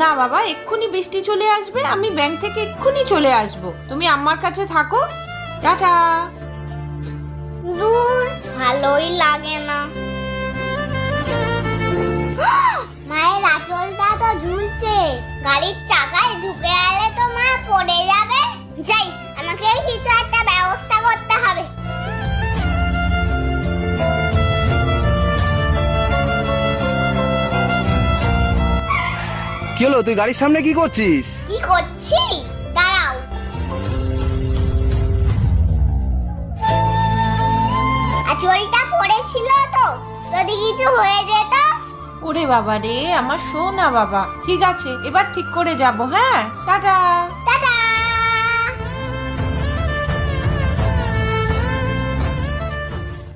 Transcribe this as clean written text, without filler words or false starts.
না বাবা, এক্ষুনি বৃষ্টি চলে আসবে, আমি ব্যাংক থেকে এক্ষুনি চলে আসব, তুমি আমার কাছে থাকো। টাটা। দূর, ভালোই লাগে না। মায়ের আঁচলটা তো ঝুলছে, গাড়ির চাকায় ঢুকে এলে তো মা পড়ে যাবে। যাই, আমাকে কিছু একটা ব্যবস্থা করতে হবে। কি হলো, তুই গাড়ির সামনে কি করছিস? কি করছি? দাঁড়াও। আঁচলটা পড়েছিল তো, যদি কিছু হয়ে যেত। ওরে বাবা রে, আমার সোনা বাবা। ঠিক আছে, এবার ঠিক করে যাব। হ্যাঁ, টাটা।